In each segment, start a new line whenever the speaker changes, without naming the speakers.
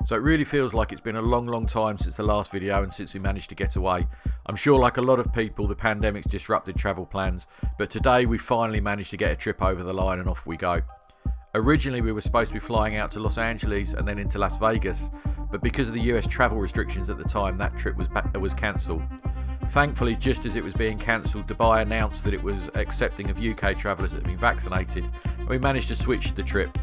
So it really feels like it's been a long time since the last video and since we managed to get away. I'm sure like a lot of people, the pandemic's disrupted travel plans, but today we finally managed to get a trip over the line and off we go. Originally we were supposed to be flying out to Los Angeles and then into Las Vegas, but because of the US travel restrictions at the time, that trip was cancelled. Thankfully, just as it was being cancelled, Dubai announced that it was accepting of UK travellers that had been vaccinated, and we managed to switch the trip.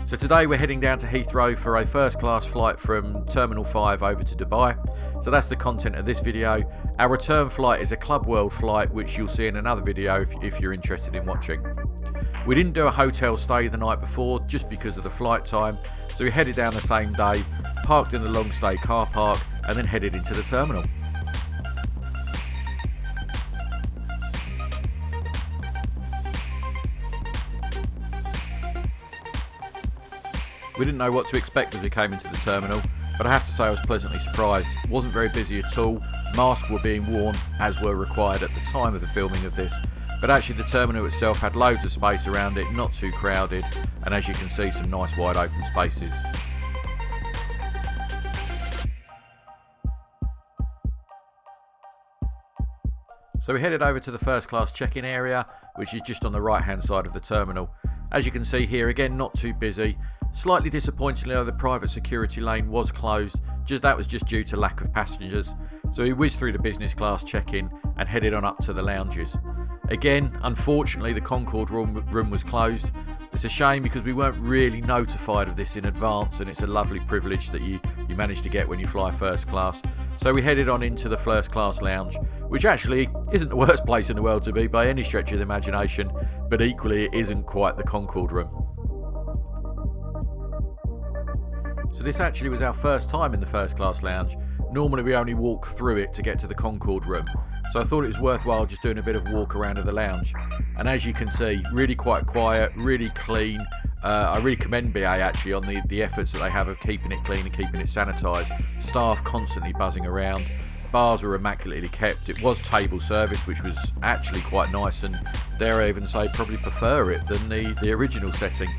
So today we're heading down to Heathrow for a first class flight from Terminal 5 over to Dubai. So that's the content of this video. Our return flight is a Club World flight, which you'll see in another video if you're interested in watching. We didn't do a hotel stay the night before just because of the flight time, so we headed down the same day, parked in the long stay car park and then headed into the terminal. We didn't know what to expect as we came into the terminal, but I have to say I was pleasantly surprised. It wasn't very busy at all. Masks were being worn, as were required at the time of the filming of this, but actually the terminal itself had loads of space around it, not too crowded, and as you can see, some nice wide open spaces. So we headed over to the first class check-in area, which is just on the right hand side of the terminal. As you can see here, again, not too busy. Slightly disappointingly though, the private security lane was closed. That was just due to lack of passengers. So we whizzed through the business class check-in and headed on up to the lounges. Again, unfortunately, the Concord room was closed. It's a shame because we weren't really notified of this in advance, and it's a lovely privilege that you manage to get when you fly first class. So we headed on into the first class lounge, which actually isn't the worst place in the world to be by any stretch of the imagination, but equally it isn't quite the Concord room. So this actually was our first time in the first class lounge. Normally we only walk through it to get to the Concord room. So I thought it was worthwhile just doing a bit of walk around of the lounge. And as you can see, really quite quiet, really clean. I really commend BA actually on the efforts that they have of keeping it clean and keeping it sanitised. Staff constantly buzzing around. Bars were immaculately kept. It was table service, which was actually quite nice, and dare I even say probably prefer it than the original setting.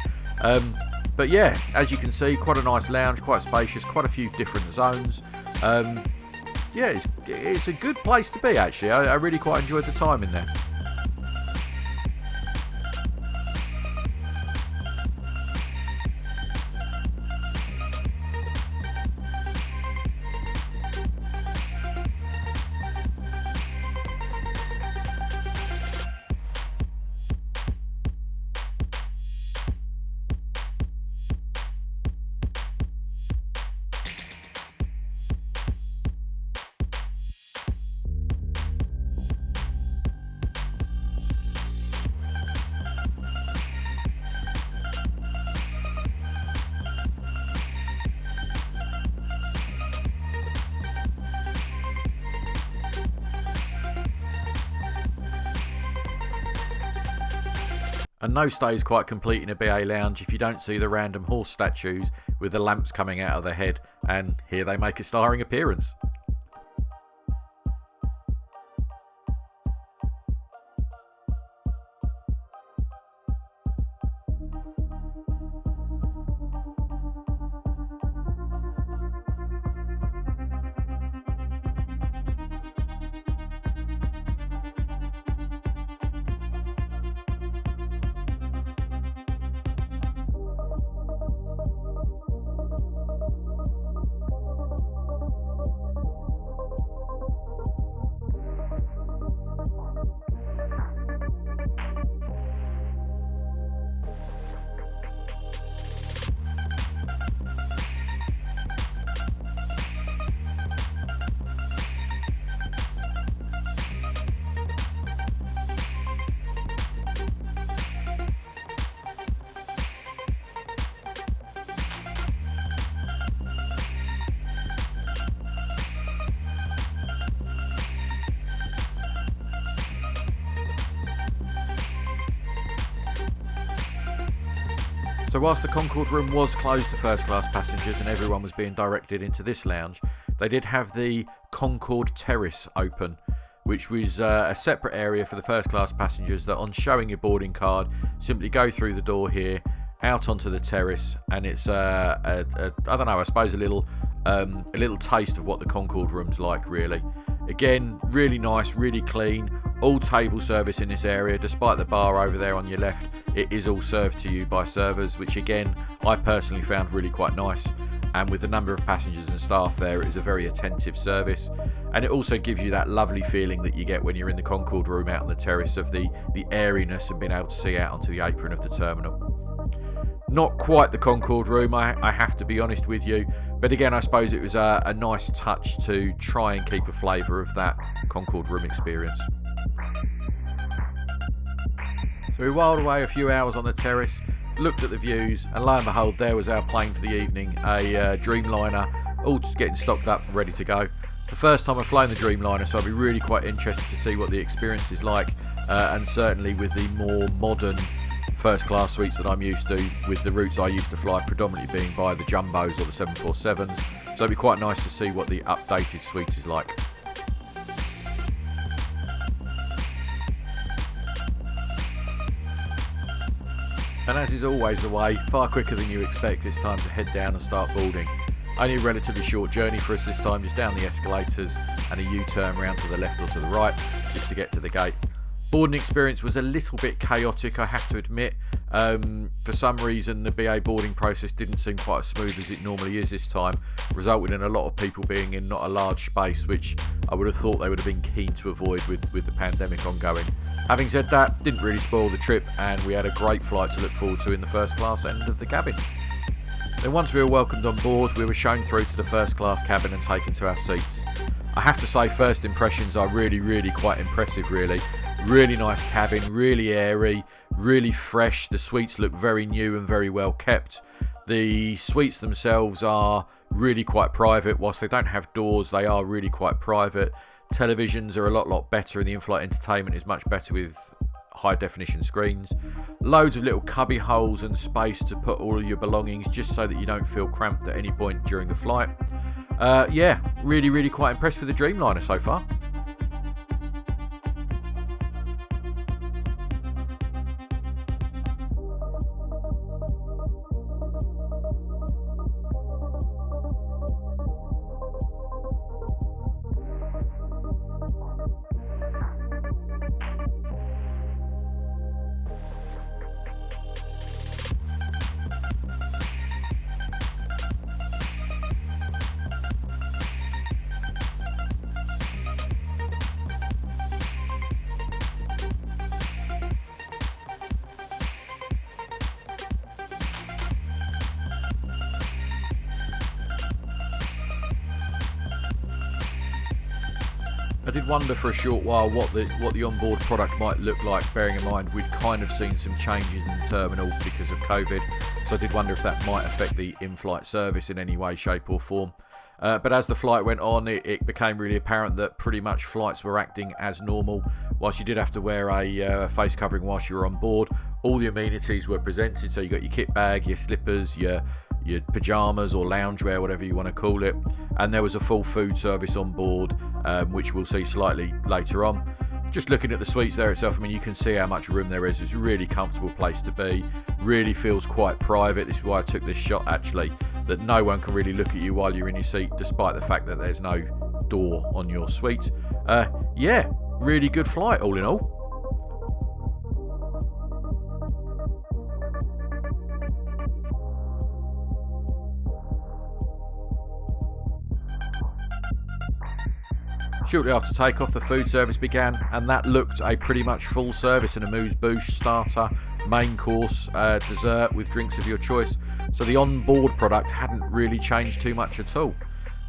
But yeah, as you can see, quite a nice lounge, quite spacious, quite a few different zones. Yeah, it's a good place to be actually. I really quite enjoyed the time in there. And no stay is quite complete in a BA lounge if you don't see the random horse statues with the lamps coming out of their head, and here they make a starring appearance. So whilst the Concord room was closed to first class passengers and everyone was being directed into this lounge, they did have the Concord Terrace open, which was a separate area for the first class passengers that on showing your boarding card, simply go through the door here out onto the terrace, and it's I don't know, I suppose a little taste of what the Concord room's like, really. Again, really nice, really clean, all table service in this area. Despite the bar over there on your left, it is all served to you by servers, which again, I personally found really quite nice. And with the number of passengers and staff there, it is a very attentive service. And it also gives you that lovely feeling that you get when you're in the Concord room out on the terrace, of the airiness and being able to see out onto the apron of the terminal. Not quite the Concord room, I have to be honest with you. But again, I suppose it was a nice touch to try and keep a flavour of that Concord room experience. So we whiled away a few hours on the terrace, looked at the views, and lo and behold, there was our plane for the evening, a Dreamliner, all just getting stocked up, ready to go. It's the first time I've flown the Dreamliner, so I'll be really quite interested to see what the experience is like, and certainly with the more modern first class suites that I'm used to, with the routes I used to fly predominantly being by the Jumbos or the 747s. So it'd be quite nice to see what the updated suite is like. And as is always the way, far quicker than you expect, it's time to head down and start boarding. Only a relatively short journey for us this time, just down the escalators and a U-turn round to the left or to the right, just to get to the gate. Boarding experience was a little bit chaotic, I have to admit. For some reason, the BA boarding process didn't seem quite as smooth as it normally is this time, resulting in a lot of people being in not a large space, which I would have thought they would have been keen to avoid with the pandemic ongoing. Having said that, didn't really spoil the trip, and we had a great flight to look forward to in the first class end of the cabin. Then once we were welcomed on board, we were shown through to the first class cabin and taken to our seats. I have to say, first impressions are really quite impressive, really. Really nice cabin, really airy, really fresh. The suites look very new and very well kept. The suites themselves are really quite private. Whilst they don't have doors, they are really quite private. Televisions are a lot better, and the in-flight entertainment is much better with high definition screens. Loads of little cubby holes and space to put all of your belongings, just so that you don't feel cramped at any point during the flight. Yeah, really quite impressed with the Dreamliner so far. I did wonder for a short while what the onboard product might look like, bearing in mind we'd kind of seen some changes in the terminal because of COVID, so I did wonder if that might affect the in-flight service in any way, shape or form. But as the flight went on, it became really apparent that pretty much flights were acting as normal. Whilst you did have to wear a face covering whilst you were on board, all the amenities were presented. So you got your kit bag, your slippers, your pyjamas or loungewear, whatever you want to call it, and there was a full food service on board, which we'll see slightly later on. Just looking at the suites there itself, I mean, you can see how much room there is. It's a really comfortable place to be, really feels quite private. This is why I took this shot, actually, that no one can really look at you while you're in your seat, despite the fact that there's no door on your suite. Yeah, really good flight all in all. Shortly after takeoff, the food service began, and that looked a pretty much full service: an amuse-bouche, starter, main course, dessert with drinks of your choice. So the on-board product hadn't really changed too much at all.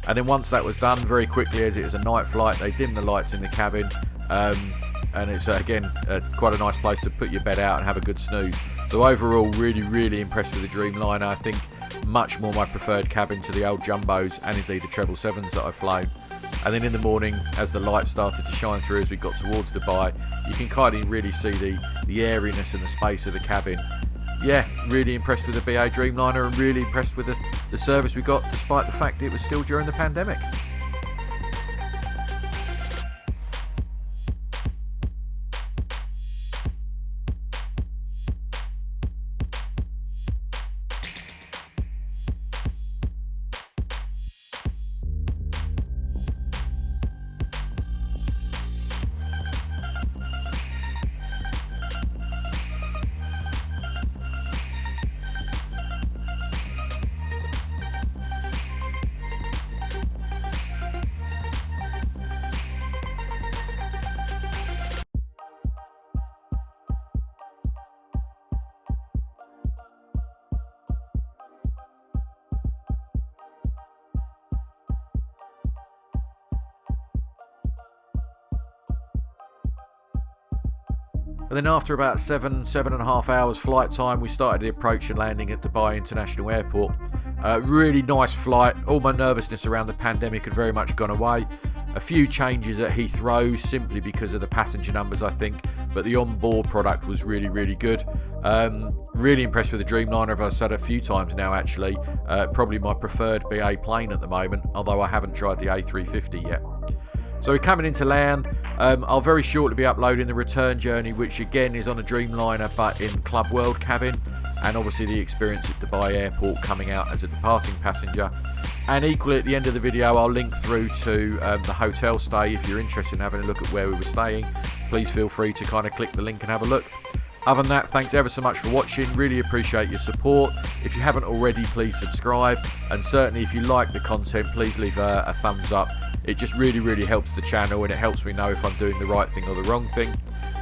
And then once that was done, very quickly, as it is a night flight, they dimmed the lights in the cabin, and it's again quite a nice place to put your bed out and have a good snooze. So overall, really impressed with the Dreamliner. I think much more my preferred cabin to the old Jumbos and indeed the 777s that I've flown. And then in the morning, as the light started to shine through as we got towards Dubai, you can kind of really see the airiness and the space of the cabin. Yeah, really impressed with the BA Dreamliner, and really impressed with the service we got, despite the fact it was still during the pandemic. And then after about 7.5 hours flight time, we started the approach and landing at Dubai International Airport. Really nice flight. All my nervousness around the pandemic had very much gone away. A few changes at Heathrow simply because of the passenger numbers, I think, but the onboard product was really, really good. Really impressed with the Dreamliner, as I've said a few times now actually. Probably my preferred BA plane at the moment, although I haven't tried the A350 yet. So we're coming into land. I'll very shortly be uploading the return journey, which again is on a Dreamliner but in Club World cabin, and obviously the experience at Dubai Airport coming out as a departing passenger. And equally at the end of the video I'll link through to the hotel stay. If you're interested in having a look at where we were staying, please feel free to kind of click the link and have a look. Other than that, thanks ever so much for watching. Really appreciate your support. If you haven't already, please subscribe, and certainly if you like the content, please leave a thumbs up. It just really, really helps the channel, and it helps me know if I'm doing the right thing or the wrong thing.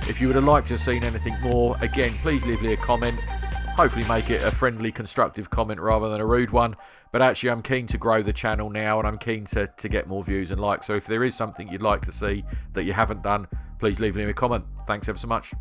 If you would have liked to have seen anything more, again, please leave me a comment. Hopefully make it a friendly, constructive comment rather than a rude one. But actually, I'm keen to grow the channel now, and I'm keen to get more views and likes. So if there is something you'd like to see that you haven't done, please leave me a comment. Thanks ever so much.